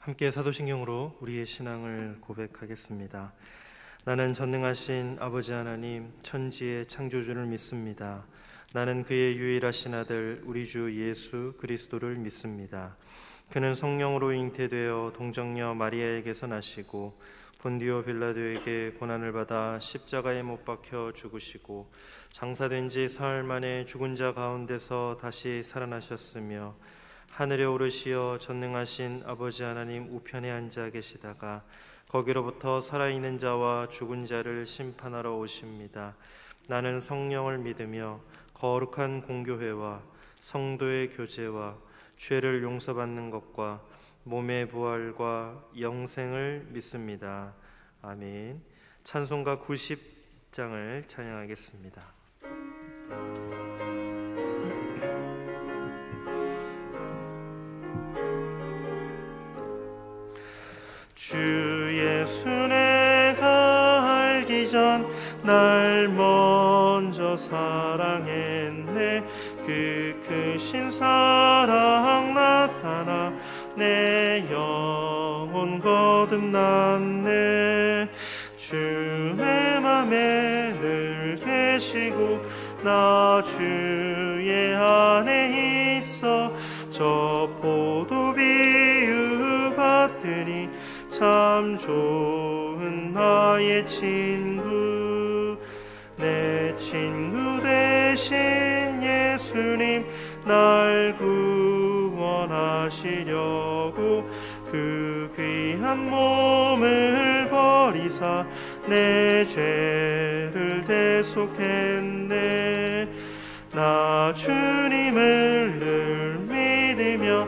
함께 사도신경으로 우리의 신앙을 고백하겠습니다. 나는 전능하신 아버지 하나님 천지의 창조주를 믿습니다. 나는 그의 유일하신 아들 우리 주 예수 그리스도를 믿습니다. 그는 성령으로 잉태되어 동정녀 마리아에게서 나시고 본디오 빌라도에게 고난을 받아 십자가에 못 박혀 죽으시고 장사된 지 사흘 만에 죽은 자 가운데서 다시 살아나셨으며 하늘에 오르시어 전능하신 아버지 하나님 우편에 앉아 계시다가 거기로부터 살아있는 자와 죽은 자를 심판하러 오십니다. 나는 성령을 믿으며 거룩한 공교회와 성도의 교제와 죄를 용서받는 것과 몸의 부활과 영생을 믿습니다. 아멘. 찬송가 90장을 찬양하겠습니다. 주 예수 내가 알기 전 날 먼저 사랑했네. 그 크신 사랑 나타나 내 영혼 거듭났네. 주의 맘에 늘 계시고 나 주의 안에 있어 저 포도비유 같으니 참 좋은 나의 친구. 내 친구 되신 예수님 날 구원하시려고 그 귀한 몸을 버리사 내 죄를 대속했네. 나 주님을 늘 믿으며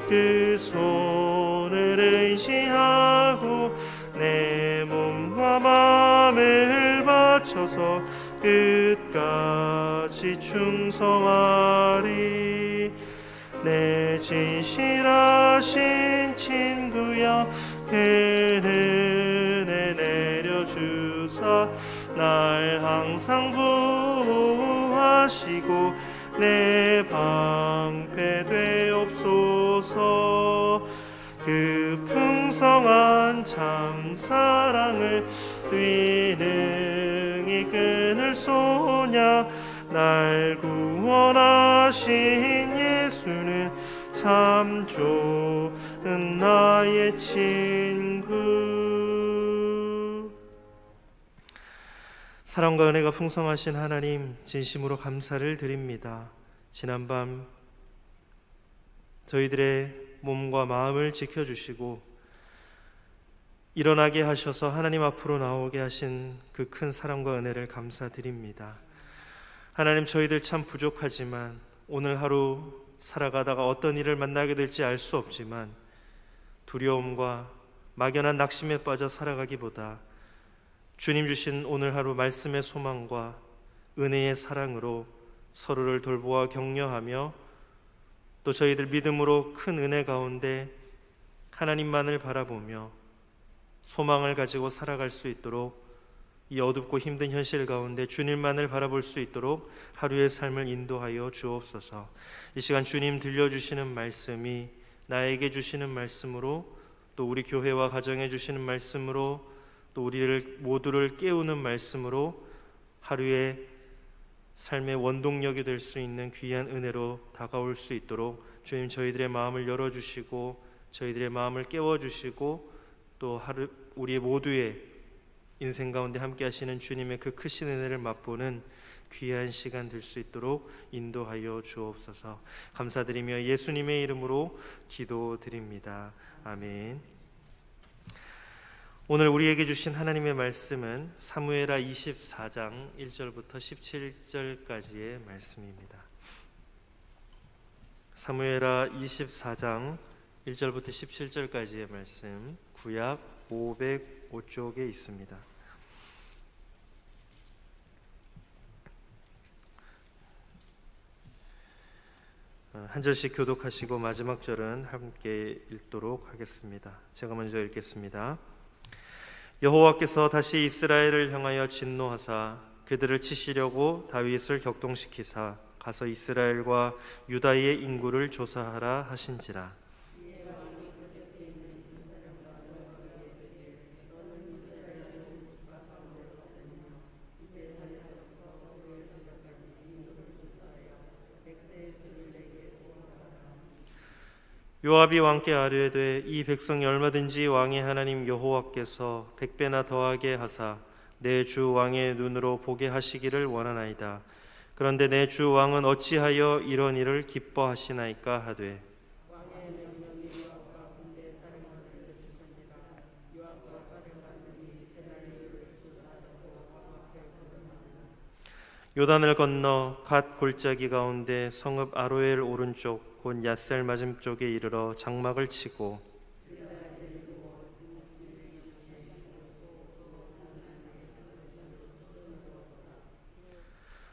그 손을 의지하고 내 몸과 마음을 바쳐서 끝까지 충성하리. 내 진실하신 친구여 그 은혜 내려주사 날 항상 보호하시고 내 방패 되옵소서. 그 풍성한 참사랑을 위능히 끊을 소냐. 날 구원하신 예수는 참 좋은 나의 친구. 사랑과 은혜가 풍성하신 하나님 진심으로 감사를 드립니다. 지난밤 저희들의 몸과 마음을 지켜주시고 일어나게 하셔서 하나님 앞으로 나오게 하신 그 큰 사랑과 은혜를 감사드립니다. 하나님, 저희들 참 부족하지만 오늘 하루 살아가다가 어떤 일을 만나게 될지 알 수 없지만 두려움과 막연한 낙심에 빠져 살아가기보다 주님 주신 오늘 하루 말씀의 소망과 은혜의 사랑으로 서로를 돌보아 격려하며 또 저희들 믿음으로 큰 은혜 가운데 하나님만을 바라보며 소망을 가지고 살아갈 수 있도록 이 어둡고 힘든 현실 가운데 주님만을 바라볼 수 있도록 하루의 삶을 인도하여 주옵소서. 이 시간 주님 들려주시는 말씀이 나에게 주시는 말씀으로 또 우리 교회와 가정에 주시는 말씀으로 또 우리를 모두를 깨우는 말씀으로 하루의 삶의 원동력이 될 수 있는 귀한 은혜로 다가올 수 있도록 주님 저희들의 마음을 열어주시고 저희들의 마음을 깨워주시고 또 하루 우리 모두의 인생 가운데 함께 하시는 주님의 그 크신 은혜를 맛보는 귀한 시간 될 수 있도록 인도하여 주옵소서. 감사드리며 예수님의 이름으로 기도드립니다. 아멘. 오늘 우리에게 주신 하나님의 말씀은 사무엘하 24장 1절부터 17절까지의 말씀입니다. 사무엘하 24장 1절부터 17절까지의 말씀, 구약 505쪽에 있습니다. 한 절씩 교독하시고 마지막 절은 함께 읽도록 하겠습니다. 제가 먼저 읽겠습니다. 여호와께서 다시 이스라엘을 향하여 진노하사 그들을 치시려고 다윗을 격동시키사 가서 이스라엘과 유다의 인구를 조사하라 하신지라. 요압이 왕께 아뢰되 이 백성이 얼마든지 왕의 하나님 여호와께서 100배나 더하게 하사 내 주 왕의 눈으로 보게 하시기를 원하나이다. 그런데 내 주 왕은 어찌하여 이런 일을 기뻐하시나이까 하되 요단을 건너 갓 골짜기 가운데 성읍 아로엘 오른쪽 곧 얏셀 맞은쪽에 이르러 장막을 치고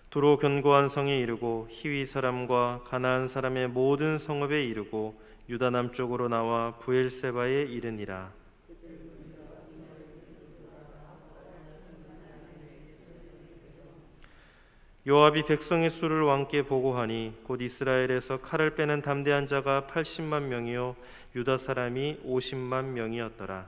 두로 견고한 성에 이르고 히위 사람과 가나안 사람의 모든 성읍에 이르고 유다 남쪽으로 나와 부엘세바에 이르니라. 요압이 백성의 수를 왕께 보고하니 곧 이스라엘에서 칼을 빼는 담대한 자가 80만 명이요 유다 사람이 50만 명이었더라.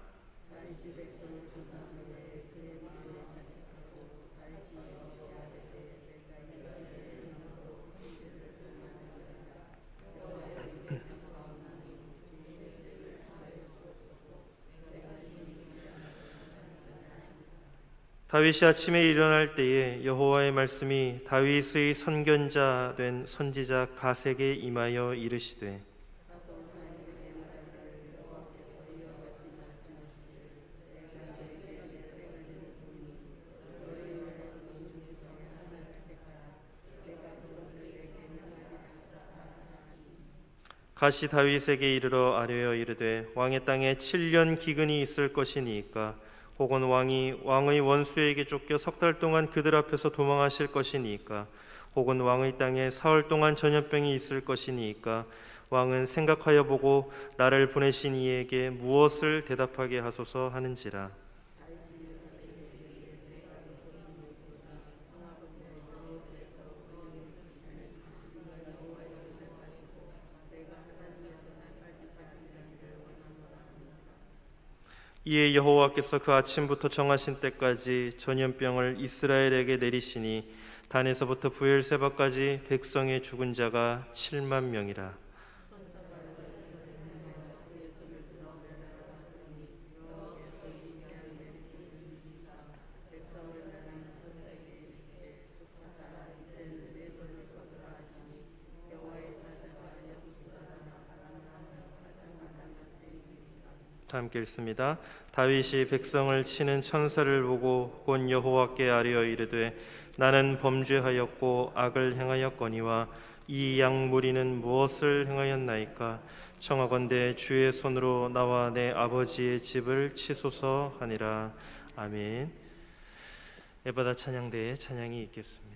다윗이 아침에 일어날 때에 여호와의 말씀이 다윗의 선견자 된 선지자 가세게 임하여 이르시되 가시 다윗에게 이르러 아뢰어 이르되 왕의 땅에 7년 기근이 있을 것이니까 혹은 왕이 왕의 원수에게 쫓겨 3달 동안 그들 앞에서 도망하실 것이니까 혹은 왕의 땅에 사흘 동안 전염병이 있을 것이니까 왕은 생각하여 보고 나를 보내신 이에게 무엇을 대답하게 하소서 하는지라. 이에 여호와께서 그 아침부터 정하신 때까지 전염병을 이스라엘에게 내리시니 단에서부터 부엘세바까지 백성의 죽은 자가 7만 명이라. 함께 읽습니다. 다윗이 백성을 치는 천사를 보고 곧 여호와께 아뢰어 이르되 나는 범죄하였고 악을 행하였거니와 이 양무리는 무엇을 행하였나이까? 청하건대 주의 손으로 나와 내 아버지의 집을 치소서 하니라. 아멘. 에바다 찬양대에 찬양이 있겠습니다.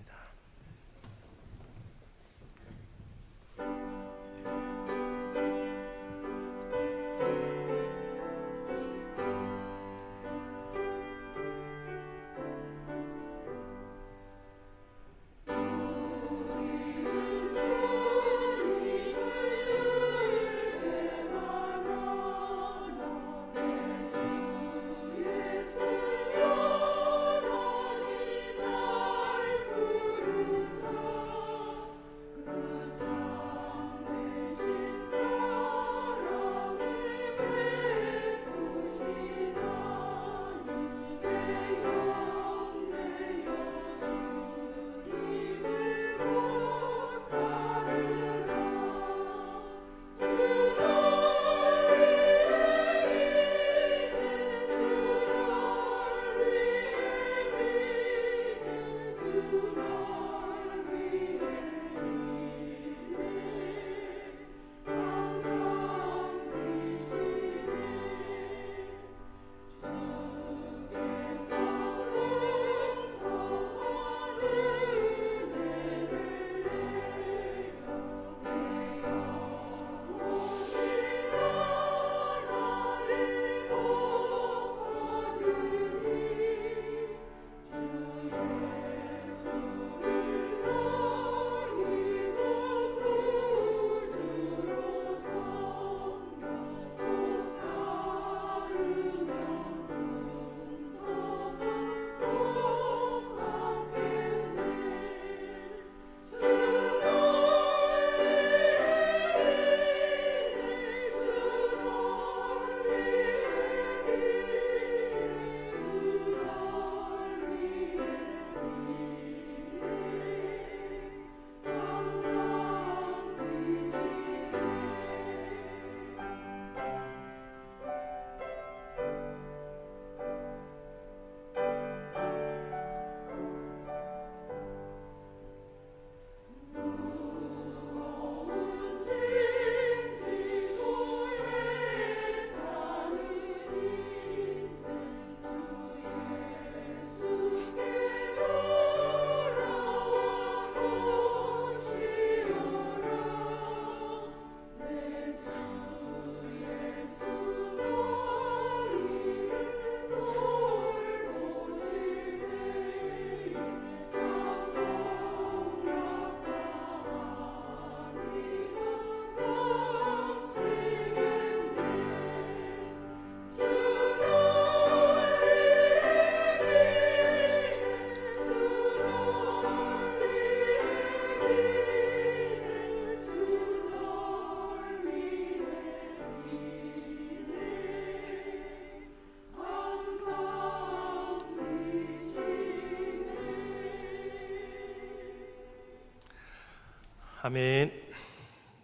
아멘.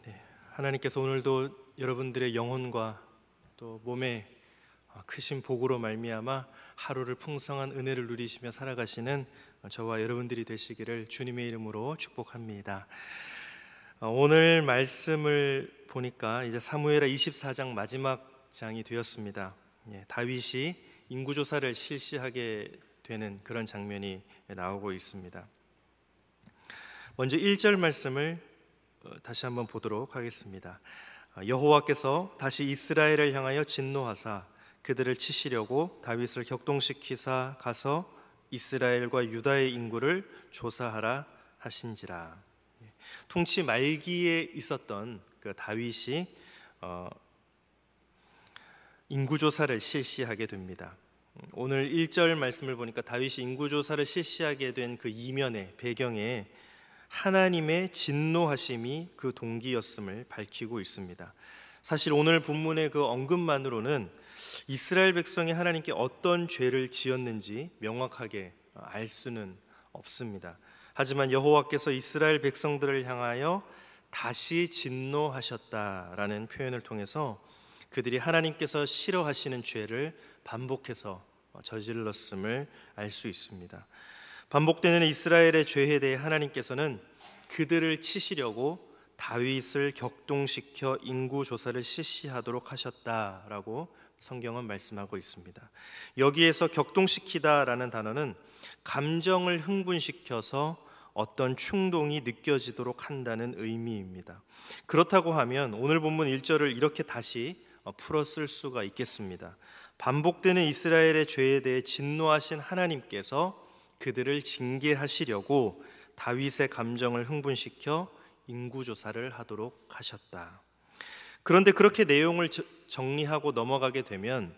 네, 하나님께서 오늘도 여러분들의 영혼과 또 몸에 크신 복으로 말미암아 하루를 풍성한 은혜를 누리시며 살아가시는 저와 여러분들이 되시기를 주님의 이름으로 축복합니다. 오늘 말씀을 보니까 이제 사무엘하 24장 마지막 장이 되었습니다. 다윗이 인구조사를 실시하게 되는 그런 장면이 나오고 있습니다. 먼저 1절 말씀을 다시 한번 보도록 하겠습니다. 여호와께서 다시 이스라엘을 향하여 진노하사 그들을 치시려고 다윗을 격동시키사 가서 이스라엘과 유다의 인구를 조사하라 하신지라. 통치 말기에 있었던 그 다윗이 인구조사를 실시하게 됩니다. 오늘 1절 말씀을 보니까 다윗이 인구조사를 실시하게 된 그 이면의 배경에 하나님의 진노하심이 그 동기였음을 밝히고 있습니다. 사실 오늘 본문의 그 언급만으로는 이스라엘 백성이 하나님께 어떤 죄를 지었는지 명확하게 알 수는 없습니다. 하지만 여호와께서 이스라엘 백성들을 향하여 다시 진노하셨다라는 표현을 통해서 그들이 하나님께서 싫어하시는 죄를 반복해서 저질렀음을 알 수 있습니다. 반복되는 이스라엘의 죄에 대해 하나님께서는 그들을 치시려고 다윗을 격동시켜 인구조사를 실시하도록 하셨다라고 성경은 말씀하고 있습니다. 여기에서 격동시키다라는 단어는 감정을 흥분시켜서 어떤 충동이 느껴지도록 한다는 의미입니다. 그렇다고 하면 오늘 본문 1절을 이렇게 다시 풀어 쓸 수가 있겠습니다. 반복되는 이스라엘의 죄에 대해 진노하신 하나님께서 그들을 징계하시려고 다윗의 감정을 흥분시켜 인구조사를 하도록 하셨다. 그런데 그렇게 내용을 정리하고 넘어가게 되면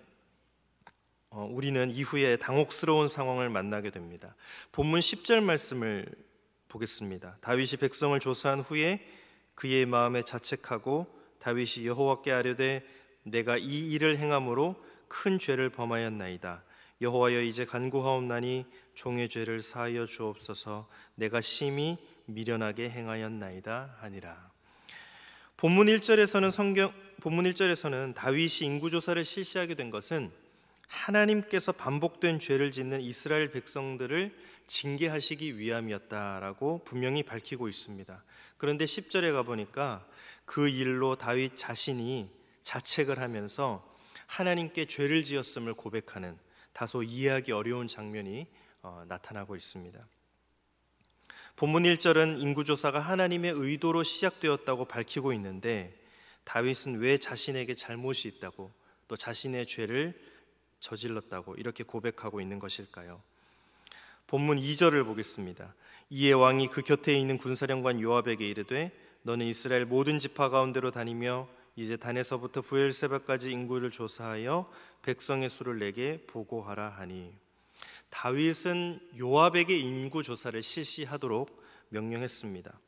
우리는 이후에 당혹스러운 상황을 만나게 됩니다. 본문 10절 말씀을 보겠습니다. 다윗이 백성을 조사한 후에 그의 마음에 자책하고 다윗이 여호와께 아뢰되 내가 이 일을 행함으로 큰 죄를 범하였나이다. 여호와여 이제 간구하옵나니 종의 죄를 사하여 주옵소서. 내가 심히 미련하게 행하였나이다 하니라. 본문 1절에서는 다윗이 인구조사를 실시하게 된 것은 하나님께서 반복된 죄를 짓는 이스라엘 백성들을 징계하시기 위함이었다라고 분명히 밝히고 있습니다. 그런데 10절에 가보니까 그 일로 다윗 자신이 자책을 하면서 하나님께 죄를 지었음을 고백하는 다소 이해하기 어려운 장면이 나타나고 있습니다. 본문 1절은 인구조사가 하나님의 의도로 시작되었다고 밝히고 있는데 다윗은 왜 자신에게 잘못이 있다고 또 자신의 죄를 저질렀다고 이렇게 고백하고 있는 것일까요? 본문 2절을 보겠습니다. 이에 왕이 그 곁에 있는 군사령관 요압에게 이르되 너는 이스라엘 모든 지파 가운데로 다니며 이제 단에서부터 브엘세바까지 인구를 조사하여 백성의 수를 내게 보고하라 하니, 다윗은 요압에게 인구 조사를 실시하도록 명령했습니다.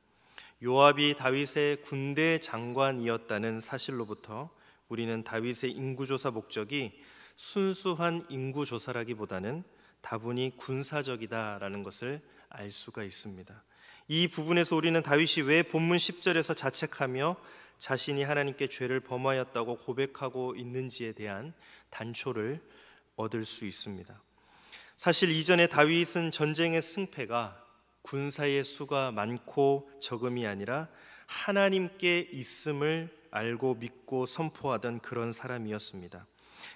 요압이 다윗의 군대 장관이었다는 사실로부터 우리는 다윗의 인구조사 목적이 순수한 인구조사라기보다는 다분히 군사적이다라는 것을 알 수가 있습니다. 이 부분에서 우리는 다윗이 왜 본문 10절에서 자책하며 자신이 하나님께 죄를 범하였다고 고백하고 있는지에 대한 단초를 얻을 수 있습니다. 사실 이전에 다윗은 전쟁의 승패가 군사의 수가 많고 적음이 아니라 하나님께 있음을 알고 믿고 선포하던 그런 사람이었습니다.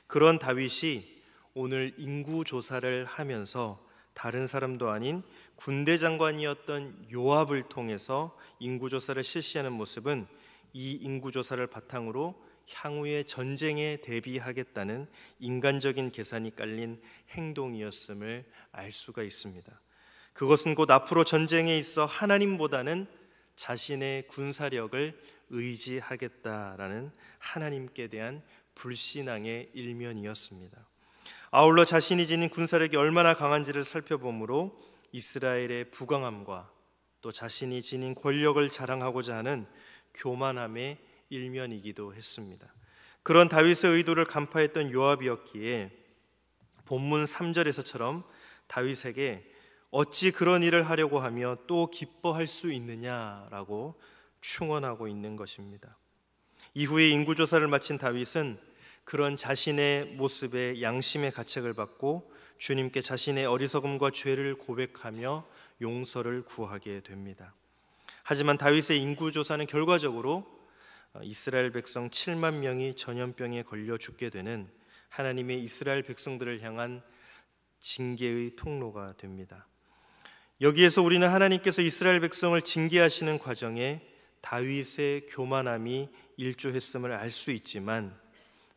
그런 다윗이 오늘 인구조사를 하면서 다른 사람도 아닌 군대 장관이었던 요압을 통해서 인구조사를 실시하는 모습은 이 인구조사를 바탕으로 향후의 전쟁에 대비하겠다는 인간적인 계산이 깔린 행동이었음을 알 수가 있습니다. 그것은 곧 앞으로 전쟁에 있어 하나님보다는 자신의 군사력을 의지하겠다라는 하나님께 대한 불신앙의 일면이었습니다. 아울러 자신이 지닌 군사력이 얼마나 강한지를 살펴보므로 이스라엘의 부강함과 또 자신이 지닌 권력을 자랑하고자 하는 교만함의 일면이기도 했습니다. 그런 다윗의 의도를 간파했던 요압이었기에 본문 3절에서처럼 다윗에게 어찌 그런 일을 하려고 하며 또 기뻐할 수 있느냐라고 충원하고 있는 것입니다. 이후에 인구조사를 마친 다윗은 그런 자신의 모습에 양심의 가책을 받고 주님께 자신의 어리석음과 죄를 고백하며 용서를 구하게 됩니다. 하지만 다윗의 인구조사는 결과적으로 이스라엘 백성 7만 명이 전염병에 걸려 죽게 되는 하나님의 이스라엘 백성들을 향한 징계의 통로가 됩니다. 여기에서 우리는 하나님께서 이스라엘 백성을 징계하시는 과정에 다윗의 교만함이 일조했음을 알 수 있지만,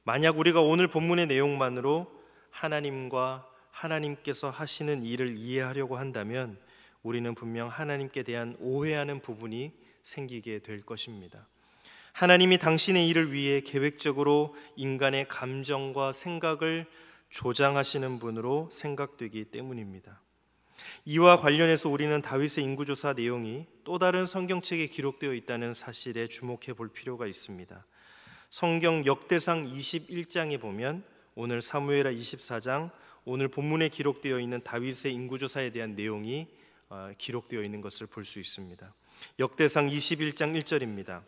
만약 우리가 오늘 본문의 내용만으로 하나님과 하나님께서 하시는 일을 이해하려고 한다면 우리는 분명 하나님께 대한 오해하는 부분이 생기게 될 것입니다. 하나님이 당신의 일을 위해 계획적으로 인간의 감정과 생각을 조장하시는 분으로 생각되기 때문입니다. 이와 관련해서 우리는 다윗의 인구조사 내용이 또 다른 성경책에 기록되어 있다는 사실에 주목해 볼 필요가 있습니다. 성경 역대상 21장에 보면 오늘 사무엘하 24장, 오늘 본문에 기록되어 있는 다윗의 인구조사에 대한 내용이 기록되어 있는 것을 볼 수 있습니다. 역대상 21장 1절입니다.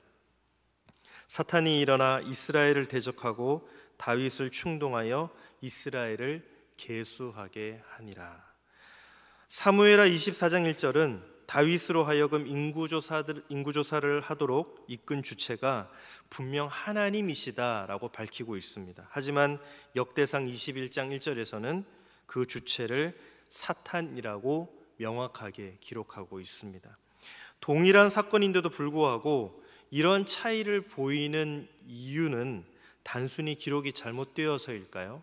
사탄이 일어나 이스라엘을 대적하고 다윗을 충동하여 이스라엘을 계수하게 하니라. 사무엘하 24장 1절은 다윗으로 하여금 인구조사를 하도록 이끈 주체가 분명 하나님이시다라고 밝히고 있습니다. 하지만 역대상 21장 1절에서는 그 주체를 사탄이라고 명확하게 기록하고 있습니다. 동일한 사건인데도 불구하고 이런 차이를 보이는 이유는 단순히 기록이 잘못되어서일까요?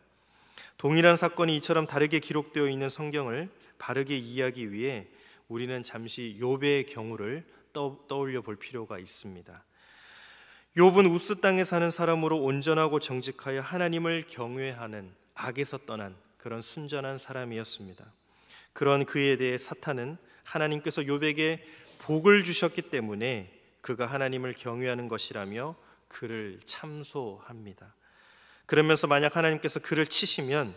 동일한 사건이 이처럼 다르게 기록되어 있는 성경을 바르게 이해하기 위해 우리는 잠시 욥의 경우를 떠올려 볼 필요가 있습니다. 욥은 우스 땅에 사는 사람으로 온전하고 정직하여 하나님을 경외하는, 악에서 떠난 그런 순전한 사람이었습니다. 그런 그에 대해 사탄은 하나님께서 욥에게 복을 주셨기 때문에 그가 하나님을 경외하는 것이라며 그를 참소합니다. 그러면서 만약 하나님께서 그를 치시면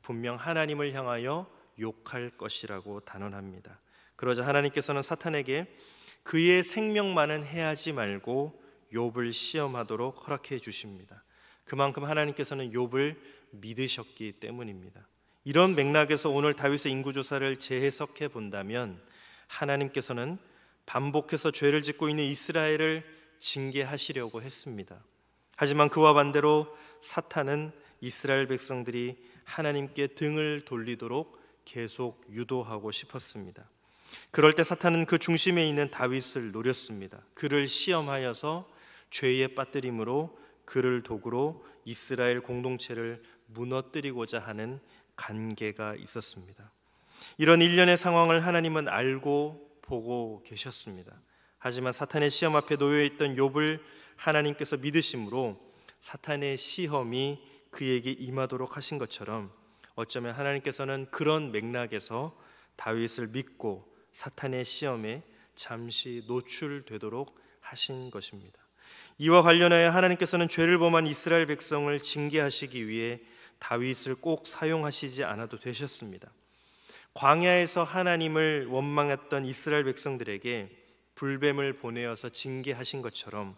분명 하나님을 향하여 욕할 것이라고 단언합니다. 그러자 하나님께서는 사탄에게 그의 생명만은 해하지 말고 욥을 시험하도록 허락해 주십니다. 그만큼 하나님께서는 욥을 믿으셨기 때문입니다. 이런 맥락에서 오늘 다윗의 인구조사를 재해석해 본다면 하나님께서는 반복해서 죄를 짓고 있는 이스라엘을 징계하시려고 했습니다. 하지만 그와 반대로 사탄은 이스라엘 백성들이 하나님께 등을 돌리도록 계속 유도하고 싶었습니다. 그럴 때 사탄은 그 중심에 있는 다윗을 노렸습니다. 그를 시험하여서 죄에 빠뜨림으로 그를 도구로 이스라엘 공동체를 무너뜨리고자 하는 간계가 있었습니다. 이런 일련의 상황을 하나님은 알고 보고 계셨습니다. 하지만 사탄의 시험 앞에 놓여있던 욥을 하나님께서 믿으심으로 사탄의 시험이 그에게 임하도록 하신 것처럼 어쩌면 하나님께서는 그런 맥락에서 다윗을 믿고 사탄의 시험에 잠시 노출되도록 하신 것입니다. 이와 관련하여 하나님께서는 죄를 범한 이스라엘 백성을 징계하시기 위해 다윗을 꼭 사용하시지 않아도 되셨습니다. 광야에서 하나님을 원망했던 이스라엘 백성들에게 불뱀을 보내어서 징계하신 것처럼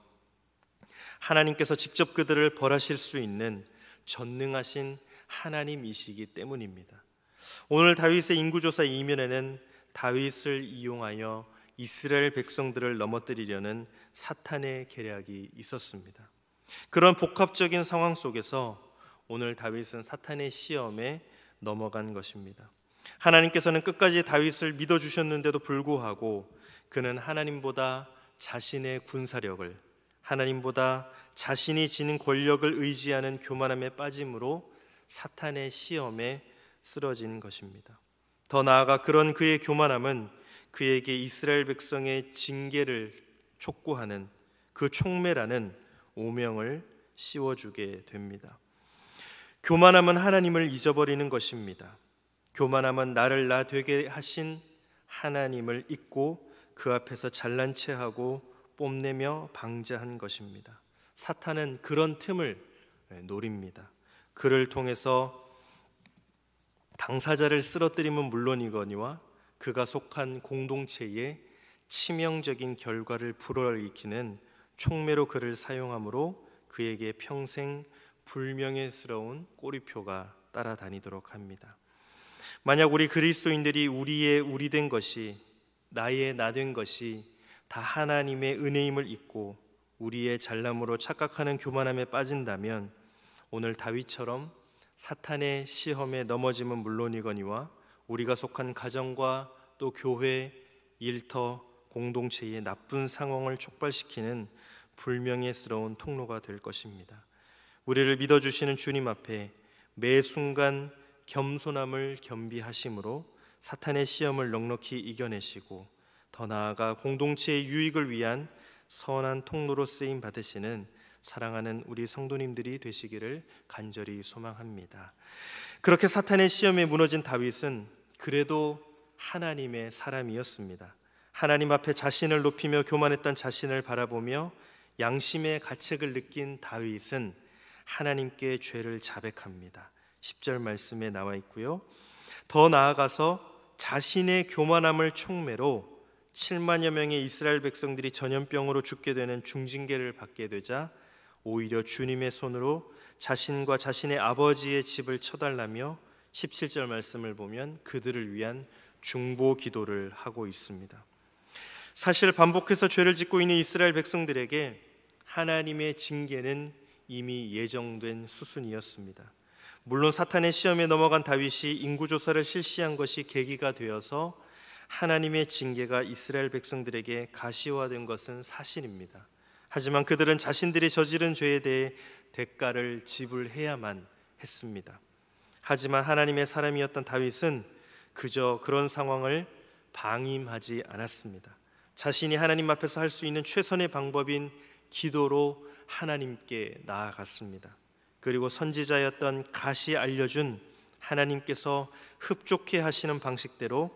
하나님께서 직접 그들을 벌하실 수 있는 전능하신 하나님이시기 때문입니다. 오늘 다윗의 인구조사 이면에는 다윗을 이용하여 이스라엘 백성들을 넘어뜨리려는 사탄의 계략이 있었습니다. 그런 복합적인 상황 속에서 오늘 다윗은 사탄의 시험에 넘어간 것입니다. 하나님께서는 끝까지 다윗을 믿어주셨는데도 불구하고 그는 하나님보다 자신의 군사력을, 하나님보다 자신이 지닌 권력을 의지하는 교만함에 빠짐으로 사탄의 시험에 쓰러진 것입니다. 더 나아가 그런 그의 교만함은 그에게 이스라엘 백성의 징계를 촉구하는 그 촉매라는 오명을 씌워주게 됩니다. 교만함은 하나님을 잊어버리는 것입니다. 교만함은 나를 나 되게 하신 하나님을 잊고 그 앞에서 잘난 체하고 뽐내며 방자한 것입니다. 사탄은 그런 틈을 노립니다. 그를 통해서 당사자를 쓰러뜨리면 물론이거니와 그가 속한 공동체에 치명적인 결과를 불어일으키는 촉매로 그를 사용함으로 그에게 평생 불명예스러운 꼬리표가 따라다니도록 합니다. 만약 우리 그리스도인들이 우리의 우리된 것이, 나의 나된 것이 다 하나님의 은혜임을 잊고 우리의 잘남으로 착각하는 교만함에 빠진다면 오늘 다윗처럼 사탄의 시험에 넘어짐은 물론이거니와 우리가 속한 가정과 또 교회, 일터, 공동체의 나쁜 상황을 촉발시키는 불명예스러운 통로가 될 것입니다. 우리를 믿어주시는 주님 앞에 매 순간 겸손함을 겸비하심으로 사탄의 시험을 넉넉히 이겨내시고 더 나아가 공동체의 유익을 위한 선한 통로로 쓰임 받으시는 사랑하는 우리 성도님들이 되시기를 간절히 소망합니다. 그렇게 사탄의 시험에 무너진 다윗은 그래도 하나님의 사람이었습니다. 하나님 앞에 자신을 높이며 교만했던 자신을 바라보며 양심의 가책을 느낀 다윗은 하나님께 죄를 자백합니다. 10절 말씀에 나와 있고요. 더 나아가서 자신의 교만함을 촉매로 7만여 명의 이스라엘 백성들이 전염병으로 죽게 되는 중징계를 받게 되자 오히려 주님의 손으로 자신과 자신의 아버지의 집을 쳐달라며 17절 말씀을 보면 그들을 위한 중보 기도를 하고 있습니다. 사실 반복해서 죄를 짓고 있는 이스라엘 백성들에게 하나님의 징계는 이미 예정된 수순이었습니다. 물론 사탄의 시험에 넘어간 다윗이 인구조사를 실시한 것이 계기가 되어서 하나님의 징계가 이스라엘 백성들에게 가시화된 것은 사실입니다. 하지만 그들은 자신들이 저지른 죄에 대해 대가를 지불해야만 했습니다. 하지만 하나님의 사람이었던 다윗은 그저 그런 상황을 방임하지 않았습니다. 자신이 하나님 앞에서 할 수 있는 최선의 방법인 기도로 하나님께 나아갔습니다. 그리고 선지자였던 갓이 알려준 하나님께서 흡족해 하시는 방식대로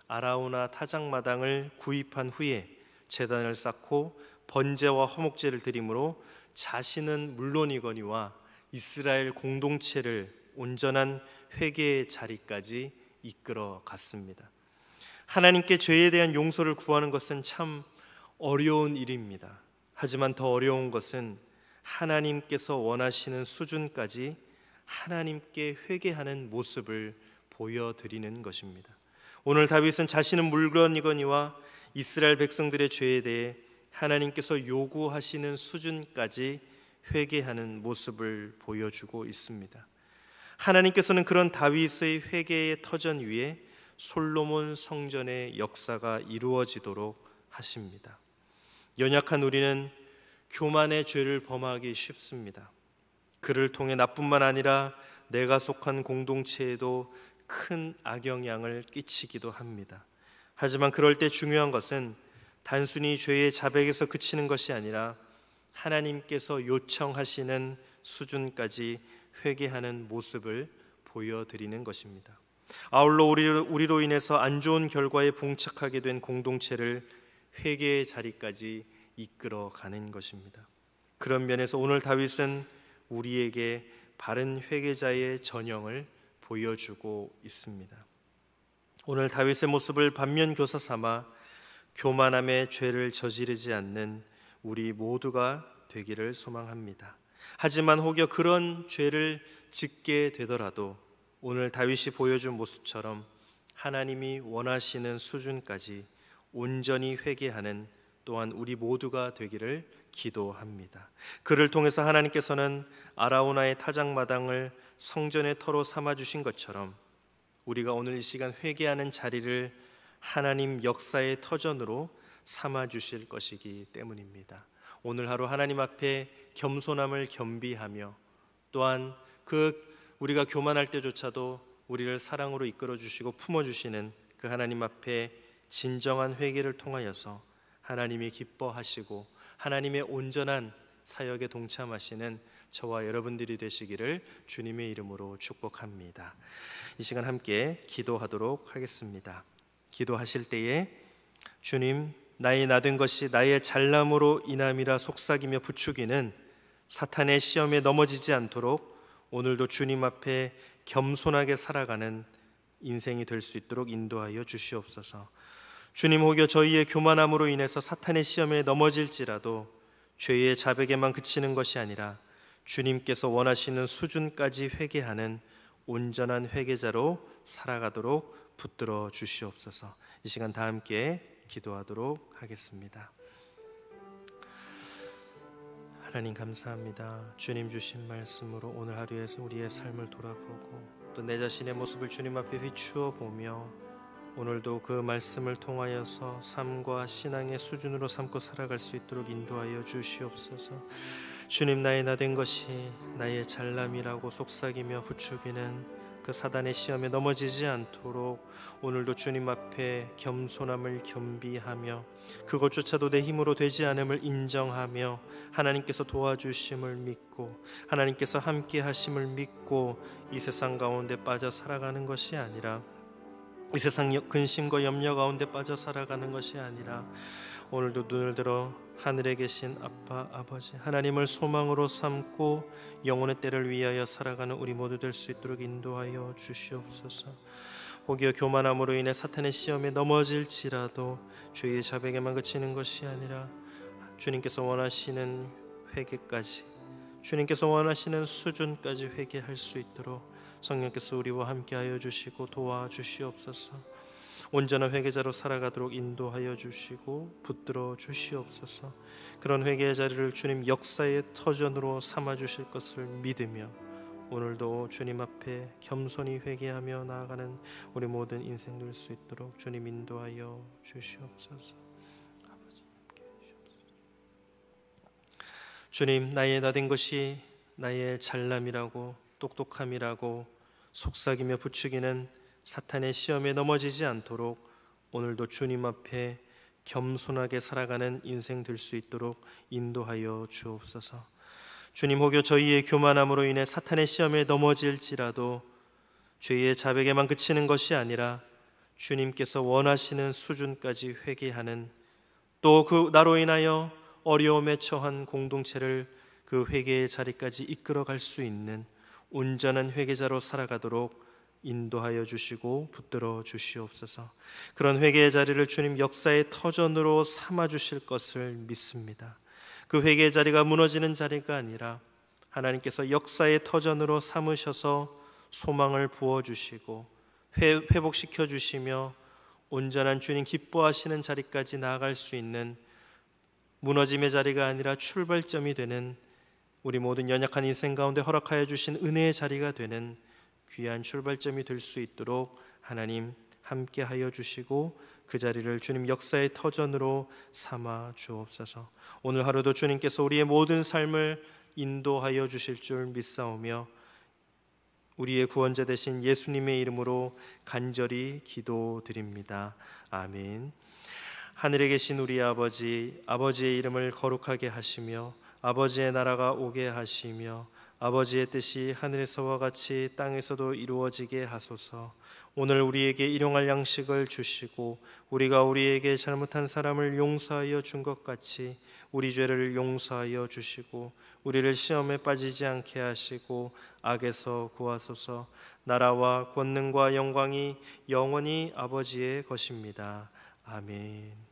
아라우나 타작마당을 구입한 후에 제단을 쌓고 번제와 화목제를 드림으로 자신은 물론이거니와 이스라엘 공동체를 온전한 회개의 자리까지 이끌어 갔습니다. 하나님께 죄에 대한 용서를 구하는 것은 참 어려운 일입니다. 하지만 더 어려운 것은 하나님께서 원하시는 수준까지 하나님께 회개하는 모습을 보여드리는 것입니다. 오늘 다윗은 자신은 물론이거니와 이스라엘 백성들의 죄에 대해 하나님께서 요구하시는 수준까지 회개하는 모습을 보여주고 있습니다. 하나님께서는 그런 다윗의 회개의 터전 위에 솔로몬 성전의 역사가 이루어지도록 하십니다. 연약한 우리는 교만의 죄를 범하기 쉽습니다. 그를 통해 나뿐만 아니라 내가 속한 공동체에도 큰 악영향을 끼치기도 합니다. 하지만 그럴 때 중요한 것은 단순히 죄의 자백에서 그치는 것이 아니라 하나님께서 요청하시는 수준까지 회개하는 모습을 보여드리는 것입니다. 아울러 우리로 인해서 안 좋은 결과에 봉착하게 된 공동체를 회개의 자리까지 이끌어가는 것입니다. 그런 면에서 오늘 다윗은 우리에게 바른 회개자의 전형을 보여주고 있습니다. 오늘 다윗의 모습을 반면교사 삼아 교만함의 죄를 저지르지 않는 우리 모두가 되기를 소망합니다. 하지만 혹여 그런 죄를 짓게 되더라도 오늘 다윗이 보여준 모습처럼 하나님이 원하시는 수준까지 온전히 회개하는 또한 우리 모두가 되기를 기도합니다. 그를 통해서 하나님께서는 아라우나의 타작마당을 성전의 터로 삼아주신 것처럼 우리가 오늘 이 시간 회개하는 자리를 하나님 역사의 터전으로 삼아주실 것이기 때문입니다. 오늘 하루 하나님 앞에 겸손함을 겸비하며 또한 우리가 교만할 때조차도 우리를 사랑으로 이끌어주시고 품어주시는 그 하나님 앞에 진정한 회개를 통하여서 하나님이 기뻐하시고 하나님의 온전한 사역에 동참하시는 저와 여러분들이 되시기를 주님의 이름으로 축복합니다. 이 시간 함께 기도하도록 하겠습니다. 기도하실 때에 주님, 나의 나된 것이 나의 잘남으로 인함이라 속삭이며 부추기는 사탄의 시험에 넘어지지 않도록 오늘도 주님 앞에 겸손하게 살아가는 인생이 될 수 있도록 인도하여 주시옵소서. 주님, 혹여 저희의 교만함으로 인해서 사탄의 시험에 넘어질지라도 죄의 자백에만 그치는 것이 아니라 주님께서 원하시는 수준까지 회개하는 온전한 회개자로 살아가도록 붙들어 주시옵소서. 이 시간 다 함께 기도하도록 하겠습니다. 하나님 감사합니다. 주님 주신 말씀으로 오늘 하루에서 우리의 삶을 돌아보고 또 내 자신의 모습을 주님 앞에 비추어 보며 오늘도 그 말씀을 통하여서 삶과 신앙의 수준으로 삼고 살아갈 수 있도록 인도하여 주시옵소서. 주님, 나의 나된 것이 나의 잘남이라고 속삭이며 부추기는 그 사단의 시험에 넘어지지 않도록 오늘도 주님 앞에 겸손함을 겸비하며 그것조차도 내 힘으로 되지 않음을 인정하며 하나님께서 도와주심을 믿고 하나님께서 함께 하심을 믿고 이 세상 가운데 빠져 살아가는 것이 아니라 이 세상 근심과 염려 가운데 빠져 살아가는 것이 아니라 오늘도 눈을 들어 하늘에 계신 아빠 아버지 하나님을 소망으로 삼고 영혼의 때를 위하여 살아가는 우리 모두 될 수 있도록 인도하여 주시옵소서. 혹여 교만함으로 인해 사탄의 시험에 넘어질지라도 죄의 자백에만 그치는 것이 아니라 주님께서 원하시는 회개까지, 주님께서 원하시는 수준까지 회개할 수 있도록 성령께서 우리와 함께하여 주시고 도와주시옵소서. 온전한 회개자로 살아가도록 인도하여 주시고 붙들어 주시옵소서. 그런 회개의 자리를 주님 역사의 터전으로 삼아 주실 것을 믿으며 오늘도 주님 앞에 겸손히 회개하며 나아가는 우리 모든 인생 될 수 있도록 주님 인도하여 주시옵소서. 아버지 함께 주시옵소서. 주님, 나의 나된 것이 나의 잘남이라고 똑똑함이라고 속삭이며 부추기는 사탄의 시험에 넘어지지 않도록 오늘도 주님 앞에 겸손하게 살아가는 인생 될 수 있도록 인도하여 주옵소서. 주님, 혹여 저희의 교만함으로 인해 사탄의 시험에 넘어질지라도 죄의 자백에만 그치는 것이 아니라 주님께서 원하시는 수준까지 회개하는 또 그 나로 인하여 어려움에 처한 공동체를 그 회개의 자리까지 이끌어갈 수 있는 온전한 회개자로 살아가도록 인도하여 주시고 붙들어 주시옵소서. 그런 회개의 자리를 주님 역사의 터전으로 삼아 주실 것을 믿습니다. 그 회개의 자리가 무너지는 자리가 아니라 하나님께서 역사의 터전으로 삼으셔서 소망을 부어주시고 회복시켜 주시며 온전한 주님 기뻐하시는 자리까지 나아갈 수 있는 무너짐의 자리가 아니라 출발점이 되는 우리 모든 연약한 인생 가운데 허락하여 주신 은혜의 자리가 되는 귀한 출발점이 될 수 있도록 하나님 함께하여 주시고 그 자리를 주님 역사의 터전으로 삼아 주옵소서. 오늘 하루도 주님께서 우리의 모든 삶을 인도하여 주실 줄 믿사오며 우리의 구원자 되신 예수님의 이름으로 간절히 기도드립니다. 아멘. 하늘에 계신 우리 아버지, 아버지의 이름을 거룩하게 하시며 아버지의 나라가 오게 하시며 아버지의 뜻이 하늘에서와 같이 땅에서도 이루어지게 하소서. 오늘 우리에게 일용할 양식을 주시고 우리가 우리에게 잘못한 사람을 용서하여 준 것 같이 우리 죄를 용서하여 주시고 우리를 시험에 빠지지 않게 하시고 악에서 구하소서. 나라와 권능과 영광이 영원히 아버지의 것입니다. 아멘.